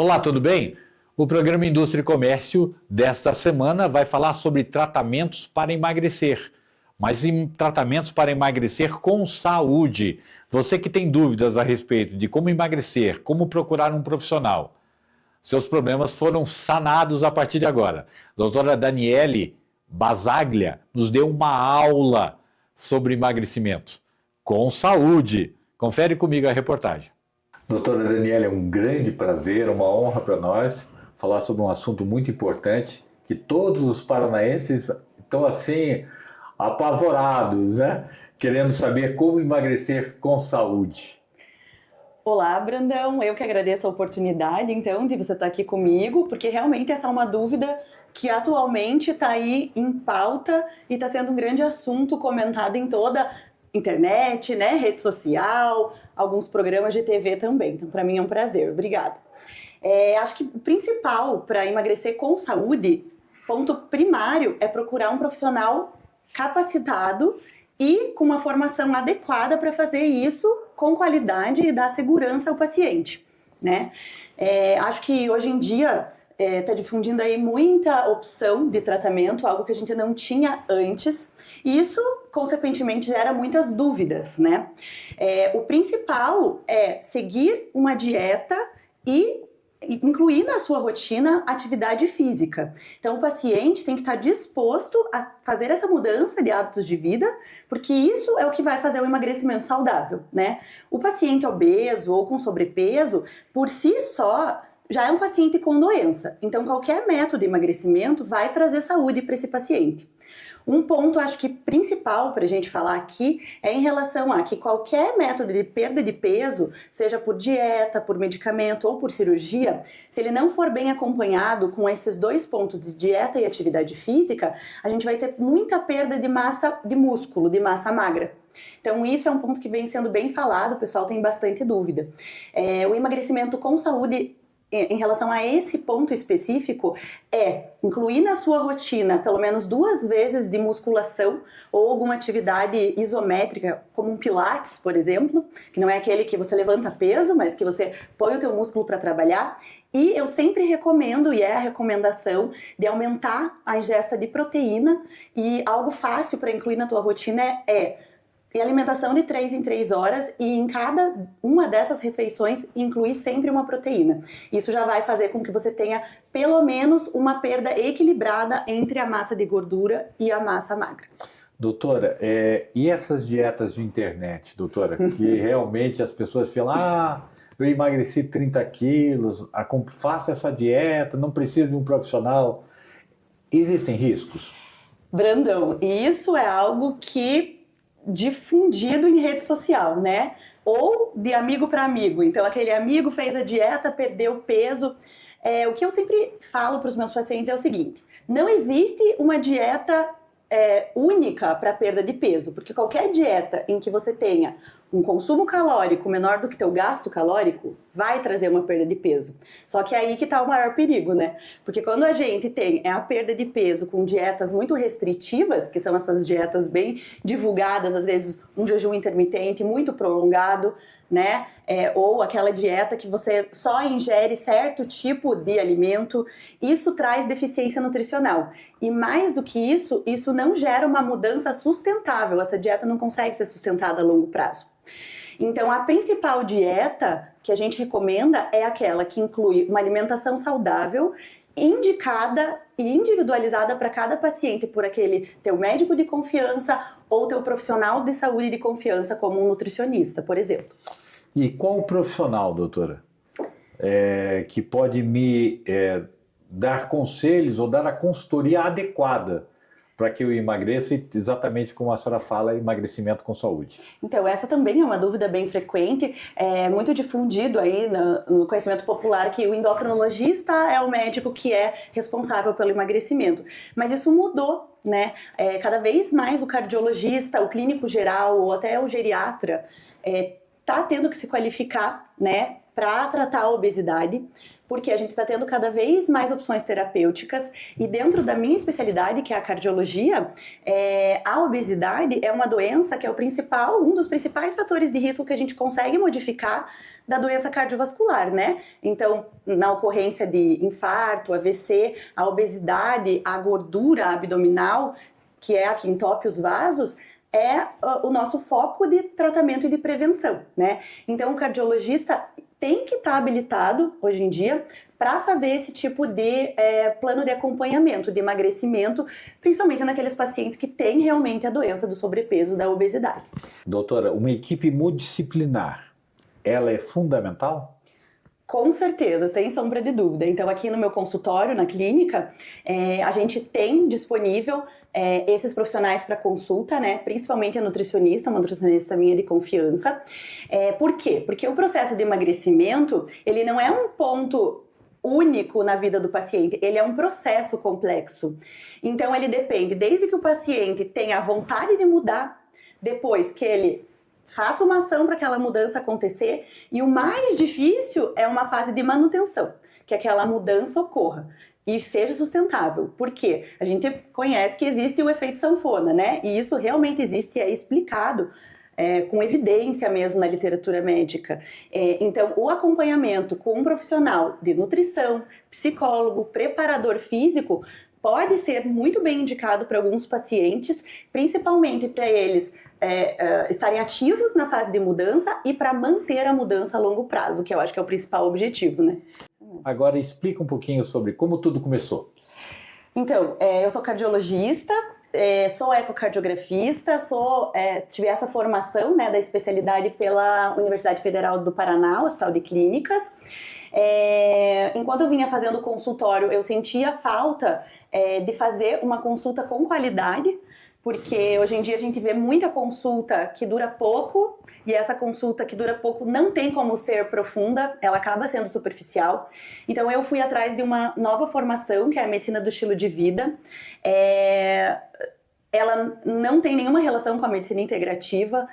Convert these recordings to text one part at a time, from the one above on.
Olá, tudo bem? O programa Indústria e Comércio desta semana vai falar sobre tratamentos para emagrecer, mas em tratamentos para emagrecer com saúde. Você que tem dúvidas a respeito de como emagrecer, como procurar um profissional, seus problemas foram sanados a partir de agora. A doutora Daniele Basaglia nos deu uma aula sobre emagrecimento com saúde. Confere comigo a reportagem. Doutora Daniela, é um grande prazer, uma honra para nós falar sobre um assunto muito importante que todos os paranaenses estão assim apavorados, né? Querendo saber como emagrecer com saúde. Olá, Brandão, eu que agradeço a oportunidade, então, de você estar aqui comigo, porque realmente essa é uma dúvida que atualmente está aí em pauta e está sendo um grande assunto comentado em toda internet, né, rede social, alguns programas de TV também. Então, para mim é um prazer. Obrigada. Acho que o principal para emagrecer com saúde, ponto primário, é procurar um profissional capacitado e com uma formação adequada para fazer isso com qualidade e dar segurança ao paciente, né? Acho que hoje em dia está difundindo aí muita opção de tratamento, algo que a gente não tinha antes, e isso, consequentemente, gera muitas dúvidas, né? O principal é seguir uma dieta e incluir na sua rotina atividade física. Então, o paciente tem que estar disposto a fazer essa mudança de hábitos de vida, porque isso é o que vai fazer o emagrecimento saudável, né? O paciente obeso ou com sobrepeso, por si só, já é um paciente com doença. Então, qualquer método de emagrecimento vai trazer saúde para esse paciente. Um ponto, acho que principal para a gente falar aqui é em relação a que qualquer método de perda de peso, seja por dieta, por medicamento ou por cirurgia, se ele não for bem acompanhado com esses dois pontos de dieta e atividade física, a gente vai ter muita perda de massa de músculo, de massa magra. Então, isso é um ponto que vem sendo bem falado, o pessoal tem bastante dúvida. O emagrecimento com saúde, em relação a esse ponto específico, é incluir na sua rotina pelo menos 2 vezes de musculação ou alguma atividade isométrica, como um pilates, por exemplo, que não é aquele que você levanta peso, mas que você põe o teu músculo para trabalhar. E eu sempre recomendo, e é a recomendação, de aumentar a ingesta de proteína, e algo fácil para incluir na tua rotina e alimentação de 3 em 3 horas, e em cada uma dessas refeições incluir sempre uma proteína. Isso já vai fazer com que você tenha pelo menos uma perda equilibrada entre a massa de gordura e a massa magra. Doutora, e essas dietas de internet, doutora, que realmente as pessoas falam, eu emagreci 30 quilos, faça essa dieta, não preciso de um profissional. Existem riscos? Brandão, isso é algo que difundido em rede social, né? Ou de amigo para amigo. Então, aquele amigo fez a dieta, perdeu peso. O que eu sempre falo para os meus pacientes é o seguinte: não existe uma dieta única para perda de peso, porque qualquer dieta em que você tenha um consumo calórico menor do que teu gasto calórico vai trazer uma perda de peso. Só que é aí que está o maior perigo, né? Porque quando a gente tem a perda de peso com dietas muito restritivas, que são essas dietas bem divulgadas, às vezes um jejum intermitente muito prolongado, né? Ou aquela dieta que você só ingere certo tipo de alimento, isso traz deficiência nutricional. E mais do que isso não gera uma mudança sustentável. Essa dieta não consegue ser sustentada a longo prazo. Então, a principal dieta que a gente recomenda é aquela que inclui uma alimentação saudável, indicada e individualizada para cada paciente por aquele teu médico de confiança ou teu profissional de saúde de confiança, como um nutricionista, por exemplo. E qual o profissional, doutora, que pode me dar conselhos ou dar a consultoria adequada para que eu emagreça, exatamente como a senhora fala, emagrecimento com saúde? Então, essa também é uma dúvida bem frequente, é muito difundido aí no conhecimento popular que o endocrinologista é o médico que é responsável pelo emagrecimento. Mas isso mudou, né? Cada vez mais o cardiologista, o clínico geral ou até o geriatra está tendo que se qualificar, né, para tratar a obesidade, porque a gente está tendo cada vez mais opções terapêuticas e dentro da minha especialidade, que é a cardiologia, a obesidade é uma doença que é um dos principais fatores de risco que a gente consegue modificar da doença cardiovascular, né? Então, na ocorrência de infarto, AVC, a obesidade, a gordura abdominal, que é a que entope os vasos, é o nosso foco de tratamento e de prevenção, né? Então, o cardiologista tem que estar habilitado, hoje em dia, para fazer esse tipo de plano de acompanhamento, de emagrecimento, principalmente naqueles pacientes que têm realmente a doença do sobrepeso, da obesidade. Doutora, uma equipe multidisciplinar, ela é fundamental? Com certeza, sem sombra de dúvida. Então, aqui no meu consultório, na clínica, a gente tem disponível esses profissionais para consulta, né? Principalmente a nutricionista, uma nutricionista minha de confiança. Por quê? Porque o processo de emagrecimento, ele não é um ponto único na vida do paciente, ele é um processo complexo. Então, ele depende desde que o paciente tenha a vontade de mudar, depois que ele faça uma ação para aquela mudança acontecer, e o mais difícil é uma fase de manutenção, que aquela mudança ocorra e seja sustentável. Por quê? A gente conhece que existe o efeito sanfona, né? E isso realmente existe e é explicado com evidência mesmo na literatura médica. Então, o acompanhamento com um profissional de nutrição, psicólogo, preparador físico, pode ser muito bem indicado para alguns pacientes, principalmente para eles estarem ativos na fase de mudança e para manter a mudança a longo prazo, que eu acho que é o principal objetivo, né? Agora explica um pouquinho sobre como tudo começou. Então, eu sou cardiologista, sou ecocardiografista, tive essa formação, né, da especialidade pela Universidade Federal do Paraná, Hospital de Clínicas. Enquanto eu vinha fazendo consultório, eu sentia falta de fazer uma consulta com qualidade, porque hoje em dia a gente vê muita consulta que dura pouco, e essa consulta que dura pouco não tem como ser profunda, ela acaba sendo superficial. Então eu fui atrás de uma nova formação, que é a medicina do estilo de vida. Ela não tem nenhuma relação com a medicina integrativa,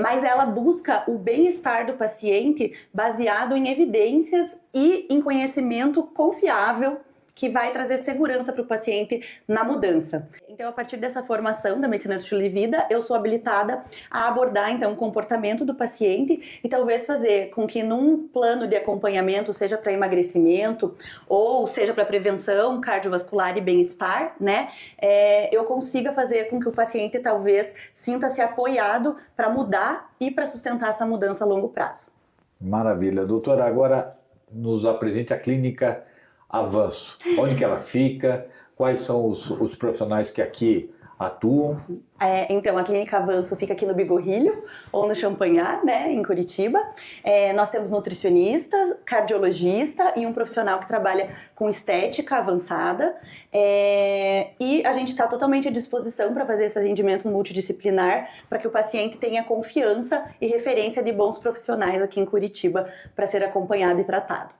mas ela busca o bem-estar do paciente baseado em evidências e em conhecimento confiável que vai trazer segurança para o paciente na mudança. Então, a partir dessa formação da medicina do estilo de vida, eu sou habilitada a abordar, então, o comportamento do paciente e talvez fazer com que num plano de acompanhamento, seja para emagrecimento ou seja para prevenção cardiovascular e bem-estar, né, eu consiga fazer com que o paciente talvez sinta-se apoiado para mudar e para sustentar essa mudança a longo prazo. Maravilha. Doutora, agora nos apresente a clínica Avanço. Onde que ela fica? Quais são os profissionais que aqui atuam? Então, a Clínica Avanço fica aqui no Bigorrilho, ou no Champanhar, né, em Curitiba. Nós temos nutricionistas, cardiologista e um profissional que trabalha com estética avançada. E a gente está totalmente à disposição para fazer esse atendimento multidisciplinar, para que o paciente tenha confiança e referência de bons profissionais aqui em Curitiba para ser acompanhado e tratado.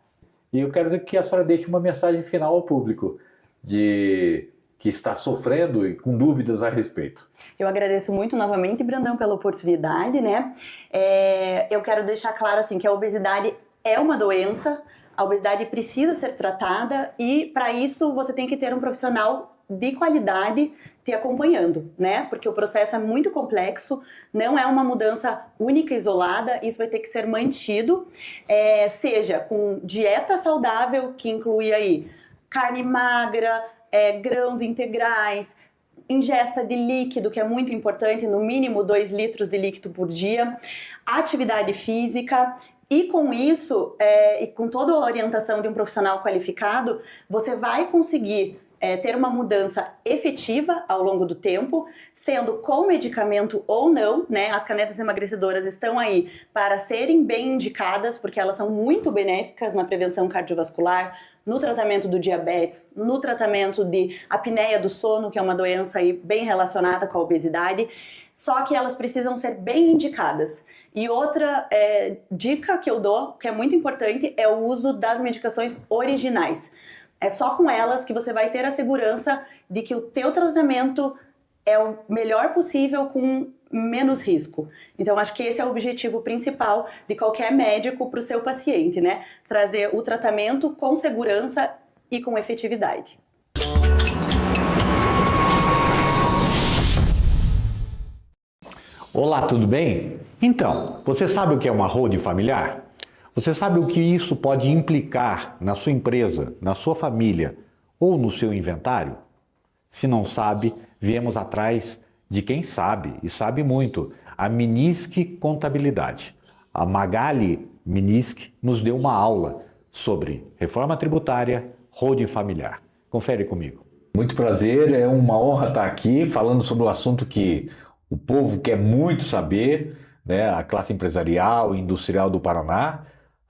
E eu quero que a senhora deixe uma mensagem final ao público que está sofrendo e com dúvidas a respeito. Eu agradeço muito novamente, Brandão, pela oportunidade, né? Eu quero deixar claro assim que a obesidade é uma doença, a obesidade precisa ser tratada e para isso você tem que ter um profissional de qualidade te acompanhando, né? Porque o processo é muito complexo, não é uma mudança única e isolada, isso vai ter que ser mantido, seja com dieta saudável, que inclui aí carne magra, grãos integrais, ingesta de líquido, que é muito importante, no mínimo 2 litros de líquido por dia, atividade física. E com isso, e com toda a orientação de um profissional qualificado, você vai conseguir ter uma mudança efetiva ao longo do tempo, sendo com medicamento ou não, né? As canetas emagrecedoras estão aí para serem bem indicadas, porque elas são muito benéficas na prevenção cardiovascular, no tratamento do diabetes, no tratamento de apneia do sono, que é uma doença aí bem relacionada com a obesidade, só que elas precisam ser bem indicadas. E outra dica que eu dou, que é muito importante, é o uso das medicações originais. É só com elas que você vai ter a segurança de que o teu tratamento é o melhor possível com menos risco. Então, acho que esse é o objetivo principal de qualquer médico para o seu paciente, né? Trazer o tratamento com segurança e com efetividade. Olá, tudo bem? Então, você sabe o que é uma holding familiar? Você sabe o que isso pode implicar na sua empresa, na sua família ou no seu inventário? Se não sabe, viemos atrás de quem sabe e sabe muito, a Minisk Contabilidade. A Magali Minisk nos deu uma aula sobre reforma tributária, holding familiar. Confere comigo. Muito prazer, é uma honra estar aqui falando sobre o assunto que o povo quer muito saber, né? A classe empresarial e industrial do Paraná.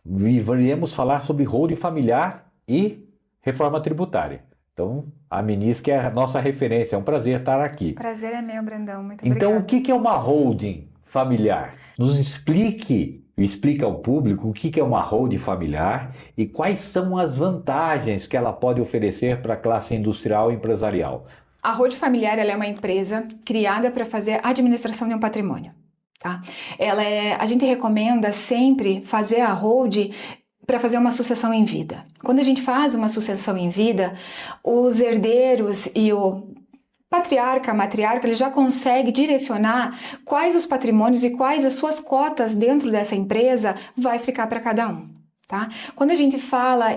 E viemos falar sobre holding familiar e reforma tributária. Então, a Minisk é a nossa referência, é um prazer estar aqui. Prazer é meu, Brandão, muito Então, obrigada. o que é uma holding familiar? Nos explica ao público o que é uma holding familiar e quais são as vantagens que ela pode oferecer para a classe industrial e empresarial. A holding familiar ela é uma empresa criada para fazer a administração de um patrimônio. Tá? A gente recomenda sempre fazer a holding para fazer uma sucessão em vida. Quando a gente faz uma sucessão em vida, os herdeiros e o patriarca, matriarca, ele já consegue direcionar quais os patrimônios e quais as suas cotas dentro dessa empresa vai ficar para cada um. Tá? Quando a gente fala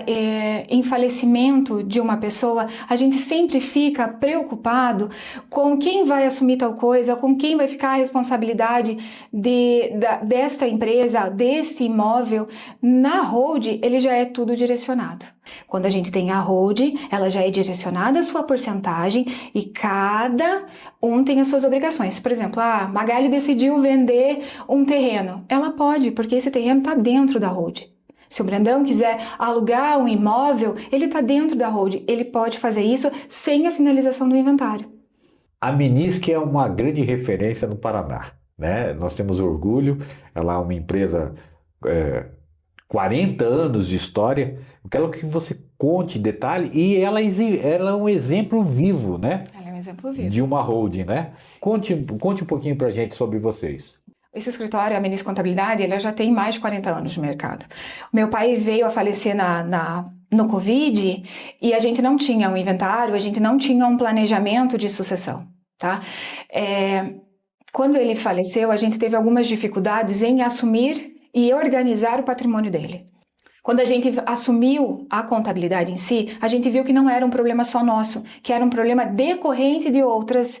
em falecimento de uma pessoa, a gente sempre fica preocupado com quem vai assumir tal coisa, com quem vai ficar a responsabilidade desta empresa, desse imóvel. Na holding, ele já é tudo direcionado. Quando a gente tem a holding, ela já é direcionada a sua porcentagem e cada um tem as suas obrigações. Por exemplo, a Magali decidiu vender um terreno. Ela pode, porque esse terreno está dentro da holding. Se o Brandão quiser alugar um imóvel, ele está dentro da holding. Ele pode fazer isso sem a finalização do inventário. A Minisk é uma grande referência no Paraná, né? Nós temos orgulho, ela é uma empresa 40 anos de história. Eu quero que você conte detalhe e ela é um exemplo vivo, né? Ela é um exemplo vivo. De uma holding, né? Conte um pouquinho para a gente sobre vocês. Esse escritório, a Minisk Contabilidade, ele já tem mais de 40 anos de mercado. Meu pai veio a falecer no Covid e a gente não tinha um inventário, a gente não tinha um planejamento de sucessão, tá? Quando ele faleceu, a gente teve algumas dificuldades em assumir e organizar o patrimônio dele. Quando a gente assumiu a contabilidade em si, a gente viu que não era um problema só nosso, que era um problema decorrente de outras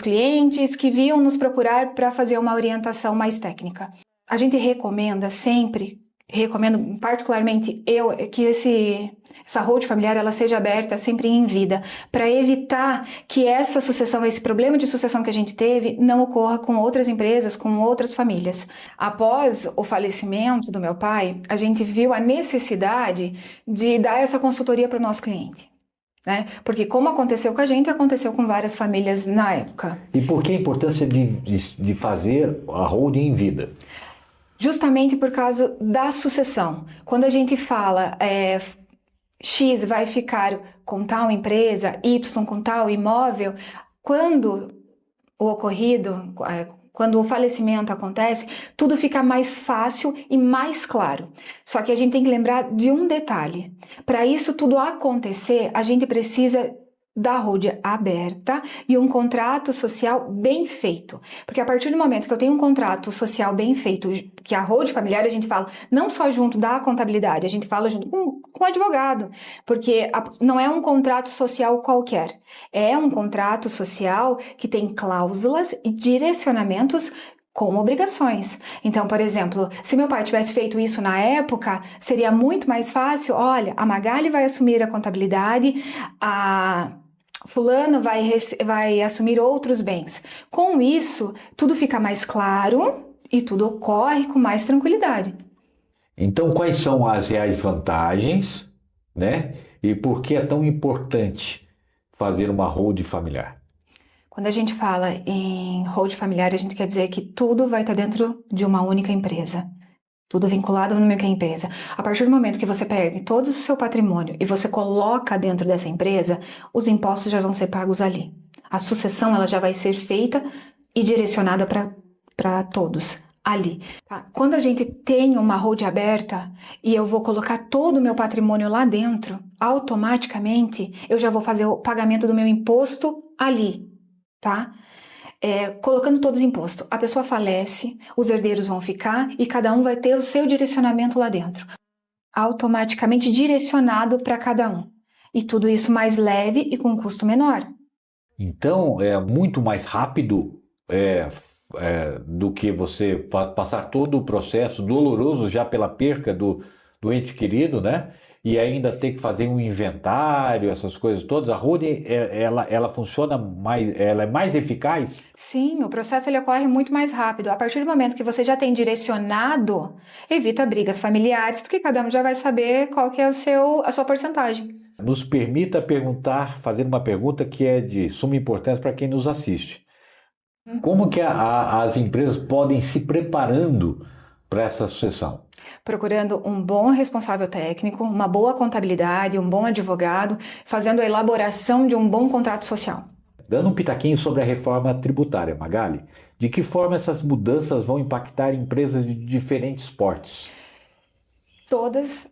clientes que vinham nos procurar para fazer uma orientação mais técnica. A gente recomenda sempre, recomendo particularmente que essa holding familiar ela seja aberta sempre em vida, para evitar que essa sucessão, esse problema de sucessão que a gente teve, não ocorra com outras empresas, com outras famílias. Após o falecimento do meu pai, a gente viu a necessidade de dar essa consultoria para o nosso cliente. Né? Porque como aconteceu com a gente, aconteceu com várias famílias na época. E por que a importância de fazer a holding em vida? Justamente por causa da sucessão. Quando a gente fala X vai ficar com tal empresa, Y com tal imóvel, quando o falecimento acontece, tudo fica mais fácil e mais claro. Só que a gente tem que lembrar de um detalhe. Para isso tudo acontecer, a gente precisa da holding aberta e um contrato social bem feito. Porque a partir do momento que eu tenho um contrato social bem feito, que a holding familiar a gente fala não só junto da contabilidade, a gente fala junto com o advogado, porque não é um contrato social qualquer, é um contrato social que tem cláusulas e direcionamentos com obrigações. Então, por exemplo, se meu pai tivesse feito isso na época, seria muito mais fácil, olha, a Magali vai assumir a contabilidade, a fulano vai assumir outros bens. Com isso, tudo fica mais claro e tudo ocorre com mais tranquilidade. Então, quais são as reais vantagens, né? E por que é tão importante fazer uma holding familiar? Quando a gente fala em holding familiar, a gente quer dizer que tudo vai estar dentro de uma única empresa. Tudo vinculado a uma única empresa. A partir do momento que você pega todo o seu patrimônio e você coloca dentro dessa empresa, os impostos já vão ser pagos ali. A sucessão ela já vai ser feita e direcionada para todos ali. Tá? Quando a gente tem uma hold aberta e eu vou colocar todo o meu patrimônio lá dentro, automaticamente eu já vou fazer o pagamento do meu imposto ali, tá? Colocando todos os impostos. A pessoa falece, os herdeiros vão ficar e cada um vai ter o seu direcionamento lá dentro. Automaticamente direcionado para cada um. E tudo isso mais leve e com custo menor. Então, é muito mais rápido do que você passar todo o processo doloroso já pela perca do ente querido, né? E ainda ter que fazer um inventário, essas coisas todas. A holding, ela funciona mais, ela é mais eficaz? Sim, o processo ele ocorre muito mais rápido. A partir do momento que você já tem direcionado, evita brigas familiares, porque cada um já vai saber qual que é a sua porcentagem. Nos permita fazer uma pergunta que é de suma importância para quem nos assiste. Como que as empresas podem se preparando para essa sucessão? Procurando um bom responsável técnico, uma boa contabilidade, um bom advogado, fazendo a elaboração de um bom contrato social. Dando um pitaquinho sobre a reforma tributária, Magali, de que forma essas mudanças vão impactar empresas de diferentes portes? Todos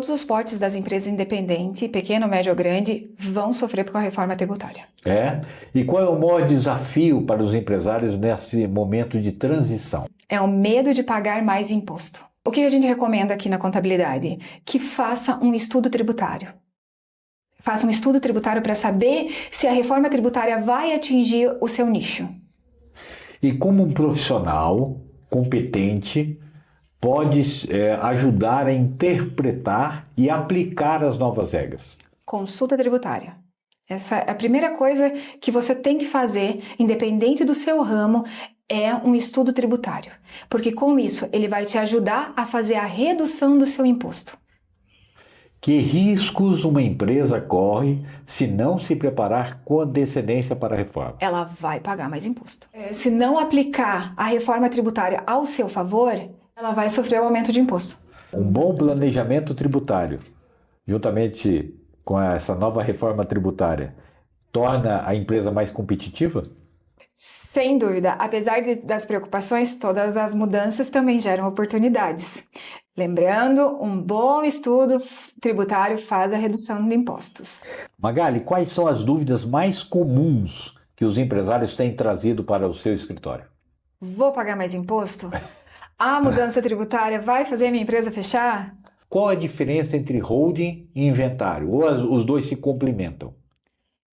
os portes das empresas independentes, pequeno, médio ou grande, vão sofrer com a reforma tributária. E qual é o maior desafio para os empresários nesse momento de transição? É o medo de pagar mais imposto. O que a gente recomenda aqui na contabilidade? Que faça um estudo tributário. Faça um estudo tributário para saber se a reforma tributária vai atingir o seu nicho. E como um profissional competente pode ajudar a interpretar e aplicar as novas regras? Consulta tributária. Essa é a primeira coisa que você tem que fazer, independente do seu ramo, é um estudo tributário. Porque com isso, ele vai te ajudar a fazer a redução do seu imposto. Que riscos uma empresa corre se não se preparar com antecedência para a reforma? Ela vai pagar mais imposto. Se não aplicar a reforma tributária ao seu favor, ela vai sofrer o aumento de imposto. Um bom planejamento tributário, juntamente com essa nova reforma tributária, torna a empresa mais competitiva? Sem dúvida. Apesar das preocupações, todas as mudanças também geram oportunidades. Lembrando, um bom estudo tributário faz a redução de impostos. Magali, quais são as dúvidas mais comuns que os empresários têm trazido para o seu escritório? Vou pagar mais imposto? A mudança tributária vai fazer a minha empresa fechar? Qual a diferença entre holding e inventário? Ou os dois se complementam?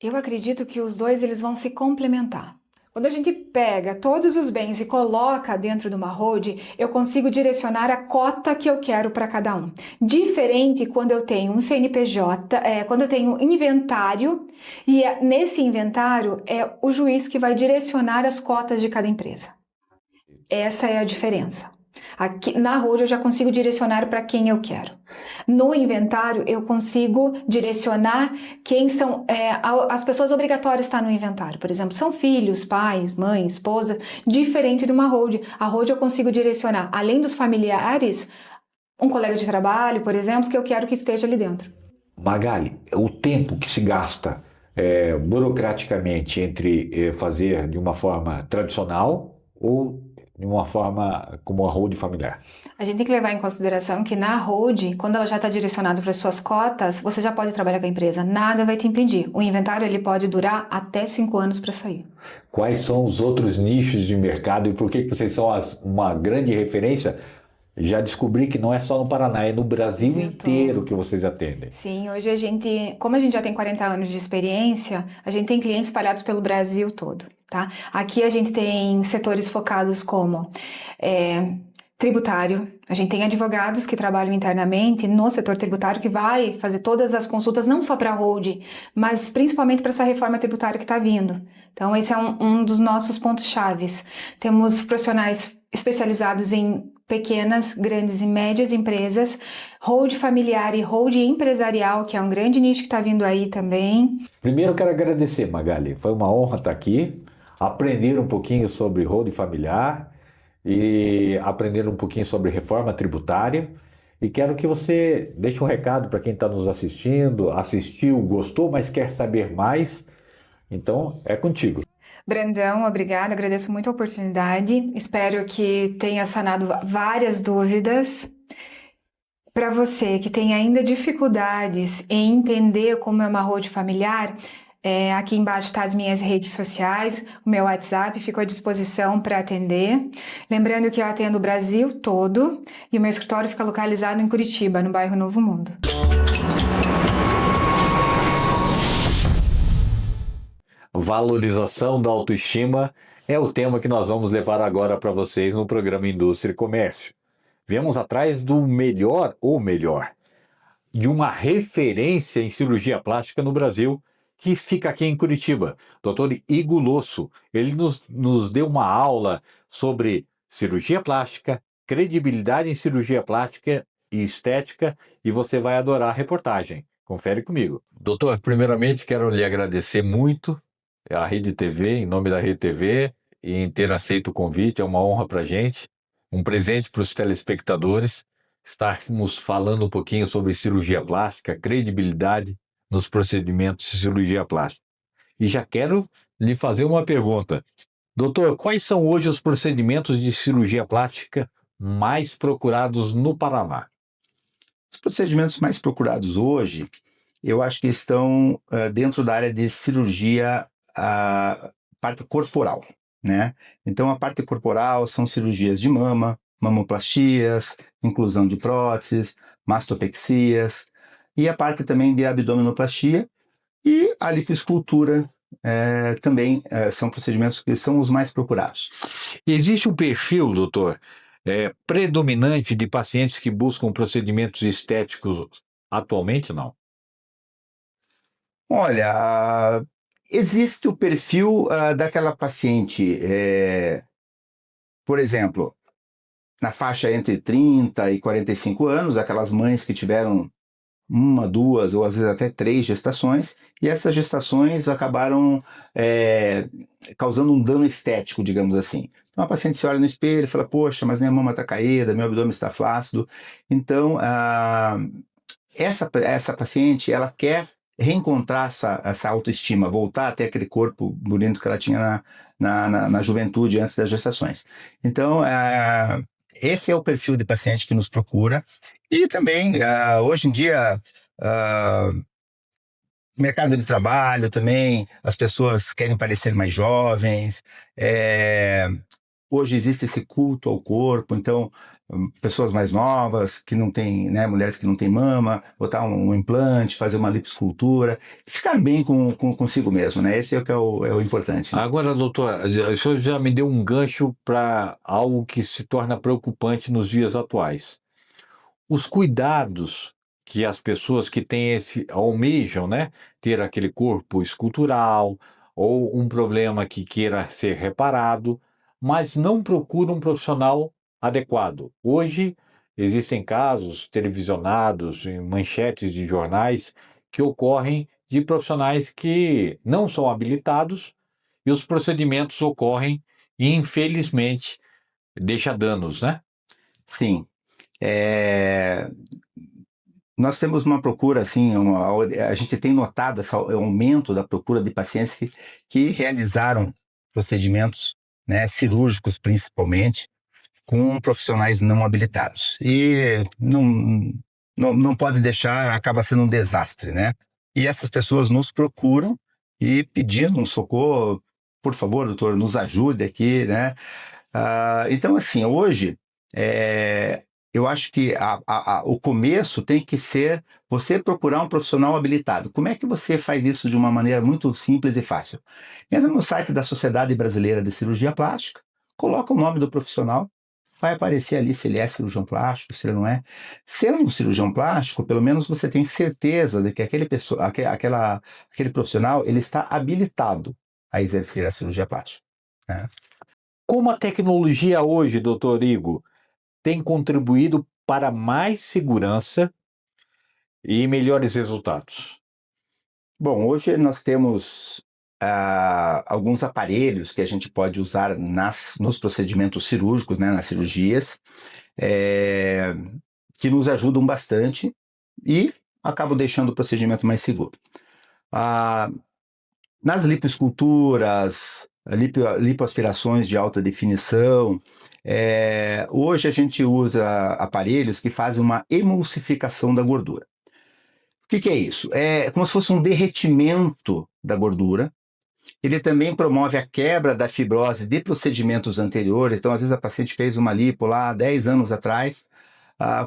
Eu acredito que os dois eles vão se complementar. Quando a gente pega todos os bens e coloca dentro de uma holding, eu consigo direcionar a cota que eu quero para cada um. Diferente quando eu tenho um CNPJ, quando eu tenho um inventário, e nesse inventário é o juiz que vai direcionar as cotas de cada empresa. Essa é a diferença. Aqui, na holding eu já consigo direcionar para quem eu quero. No inventário eu consigo direcionar quem são as pessoas obrigatórias estar no inventário. Por exemplo, são filhos, pai, mãe, esposa, diferente de uma holding. A holding eu consigo direcionar, além dos familiares, um colega de trabalho, por exemplo, que eu quero que esteja ali dentro. Magali, o tempo que se gasta burocraticamente entre fazer de uma forma tradicional ou de uma forma como a holding familiar? A gente tem que levar em consideração que na holding, quando ela já está direcionada para as suas cotas, você já pode trabalhar com a empresa, nada vai te impedir. O inventário ele pode durar até 5 anos para sair. Quais são os outros nichos de mercado e por que vocês são uma grande referência? Já descobri que não é só no Paraná, é no Brasil inteiro que vocês atendem. Sim, hoje como a gente já tem 40 anos de experiência, a gente tem clientes espalhados pelo Brasil todo, tá? Aqui a gente tem setores focados como tributário, a gente tem advogados que trabalham internamente no setor tributário que vai fazer todas as consultas, não só para a holding, mas principalmente para essa reforma tributária que está vindo. Então esse é um dos nossos pontos chaves. Temos profissionais especializados em pequenas, grandes e médias empresas, holding familiar e holding empresarial, que é um grande nicho que está vindo aí também. Primeiro eu quero agradecer, Magali, foi uma honra estar aqui, aprender um pouquinho sobre holding familiar e aprender um pouquinho sobre reforma tributária. E quero que você deixe um recado para quem está nos assistindo, assistiu, gostou, mas quer saber mais. Então, é contigo. Brandão, obrigada, agradeço muito a oportunidade. Espero que tenha sanado várias dúvidas. Para você que tem ainda dificuldades em entender como é uma road familiar, aqui embaixo tá as minhas redes sociais, o meu WhatsApp, fico à disposição para atender. Lembrando que eu atendo o Brasil todo e o meu escritório fica localizado em Curitiba, no bairro Novo Mundo. Valorização da autoestima é o tema que nós vamos levar agora para vocês no programa Indústria e Comércio. Viemos atrás do melhor, ou melhor, de uma referência em cirurgia plástica no Brasil, que fica aqui em Curitiba, Dr. Igor Losso. Ele nos deu uma aula sobre cirurgia plástica, credibilidade em cirurgia plástica e estética, e você vai adorar a reportagem. Confere comigo. Doutor, primeiramente quero lhe agradecer muito à Rede TV, em nome da Rede TV, e em ter aceito o convite. É uma honra para a gente, um presente para os telespectadores, estarmos falando um pouquinho sobre cirurgia plástica, credibilidade nos procedimentos de cirurgia plástica. E já quero lhe fazer uma pergunta. Doutor, quais são hoje os procedimentos de cirurgia plástica mais procurados no Paraná? Os procedimentos mais procurados hoje, eu acho que estão dentro da área de cirurgia, a parte corporal, né? Então, a parte corporal são cirurgias de mama, mamoplastias, inclusão de próteses, mastopexias, e a parte também de abdominoplastia e a lipoescultura também são procedimentos que são os mais procurados. Existe um perfil, doutor, predominante de pacientes que buscam procedimentos estéticos atualmente, não? Olha, existe o perfil daquela paciente, por exemplo, na faixa entre 30 e 45 anos, aquelas mães que tiveram uma, duas ou às vezes até 3 gestações, e essas gestações acabaram causando um dano estético, digamos assim. Então a paciente se olha no espelho e fala, poxa, mas minha mama está caída, meu abdômen está flácido. Então, essa paciente, ela quer reencontrar essa autoestima, voltar a ter aquele corpo bonito que ela tinha na juventude, antes das gestações. Então, esse é o perfil de paciente que nos procura. E também, hoje em dia, mercado de trabalho também, as pessoas querem parecer mais jovens. Hoje existe esse culto ao corpo, então pessoas mais novas, que não têm, né, mulheres que não têm mama, botar um implante, fazer uma lipoescultura, ficar bem consigo mesmo, né? Esse é o importante. Agora, doutor, o senhor já me deu um gancho para algo que se torna preocupante nos dias atuais. Os cuidados que as pessoas que têm almejam, né, ter aquele corpo escultural ou um problema que queira ser reparado, mas não procuram um profissional adequado. Hoje existem casos televisionados em manchetes de jornais que ocorrem de profissionais que não são habilitados e os procedimentos ocorrem e, infelizmente, deixa danos, né? Sim. Nós temos uma procura, assim, a gente tem notado esse aumento da procura de pacientes que realizaram procedimentos, né, cirúrgicos principalmente, com profissionais não habilitados. E não pode deixar, acaba sendo um desastre, né? E essas pessoas nos procuram e pedindo um socorro, por favor, doutor, nos ajude aqui, né? Então, assim, hoje, eu acho que o começo tem que ser você procurar um profissional habilitado. Como é que você faz isso de uma maneira muito simples e fácil? Entra no site da Sociedade Brasileira de Cirurgia Plástica, coloca o nome do profissional, vai aparecer ali se ele é cirurgião plástico, se ele não é. Sendo um cirurgião plástico, pelo menos você tem certeza de que aquele profissional ele está habilitado a exercer a cirurgia plástica, né? Como a tecnologia hoje, doutor Igor, tem contribuído para mais segurança e melhores resultados? Bom, hoje nós temos alguns aparelhos que a gente pode usar nos procedimentos cirúrgicos, né, nas cirurgias, que nos ajudam bastante e acabam deixando o procedimento mais seguro. Nas lipoesculturas, lipoaspirações de alta definição, hoje a gente usa aparelhos que fazem uma emulsificação da gordura. O que é isso? É como se fosse um derretimento da gordura. Ele também promove a quebra da fibrose de procedimentos anteriores. Então, às vezes, a paciente fez uma lipo lá 10 anos atrás.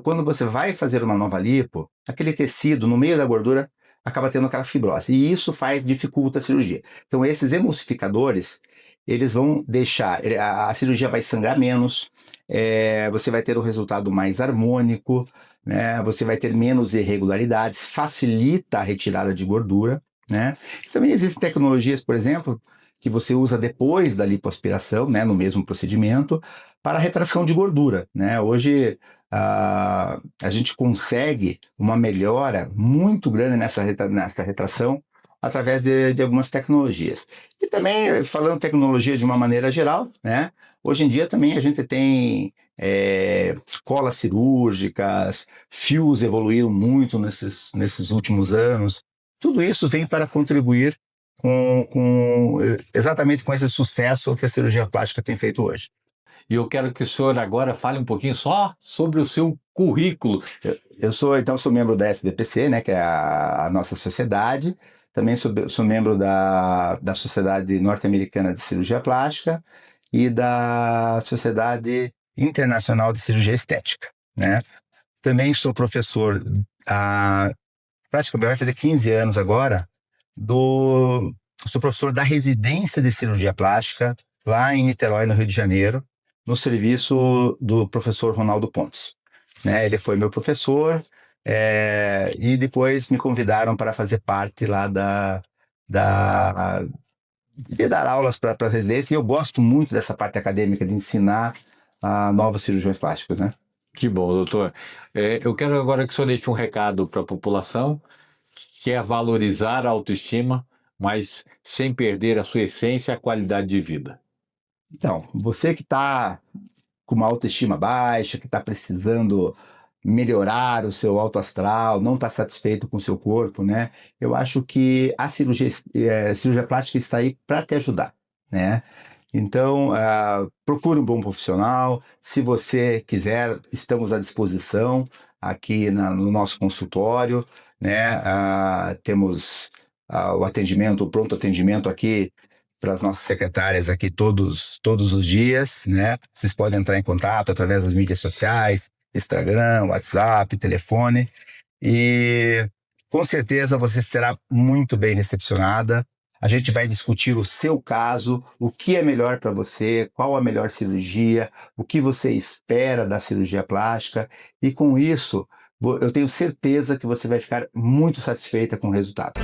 Quando você vai fazer uma nova lipo, aquele tecido no meio da gordura acaba tendo aquela fibrose. E isso dificulta a cirurgia. Então, esses emulsificadores, eles vão deixar... A cirurgia vai sangrar menos, você vai ter um resultado mais harmônico, né? Você vai ter menos irregularidades, facilita a retirada de gordura, né? Também existem tecnologias, por exemplo, que você usa depois da lipoaspiração, né, no mesmo procedimento, para retração de gordura, né? Hoje a gente consegue uma melhora muito grande nessa retração através de algumas tecnologias. E também, falando tecnologia de uma maneira geral, né? Hoje em dia também a gente tem colas cirúrgicas, fios evoluíram muito nesses últimos anos. Tudo isso vem para contribuir exatamente com esse sucesso que a cirurgia plástica tem feito hoje. E eu quero que o senhor agora fale um pouquinho só sobre o seu currículo. Eu sou membro da SBPC, né, que é a nossa sociedade. Também sou membro da Sociedade Norte-Americana de Cirurgia Plástica e da Sociedade Internacional de Cirurgia Estética, né? Também sou professor, praticamente vai fazer 15 anos agora, sou professor da residência de cirurgia plástica lá em Niterói, no Rio de Janeiro, no serviço do professor Ronaldo Pontes, né? Ele foi meu professor e depois me convidaram para fazer parte lá de dar aulas para a residência, e eu gosto muito dessa parte acadêmica de ensinar novos cirurgiões plásticos, né? Que bom, doutor. Eu quero agora que o senhor deixe um recado para a população, que é valorizar a autoestima, mas sem perder a sua essência e a qualidade de vida. Então, você que está com uma autoestima baixa, que está precisando melhorar o seu autoastral, não está satisfeito com o seu corpo, né? Eu acho que a cirurgia plástica está aí para te ajudar, né? Então, procure um bom profissional. Se você quiser, estamos à disposição aqui no nosso consultório, né? Temos o pronto atendimento aqui para as nossas secretárias aqui todos os dias, né? Vocês podem entrar em contato através das mídias sociais, Instagram, WhatsApp, telefone, e com certeza você será muito bem recepcionada. A gente vai discutir o seu caso, o que é melhor para você, qual a melhor cirurgia, o que você espera da cirurgia plástica, e com isso eu tenho certeza que você vai ficar muito satisfeita com o resultado.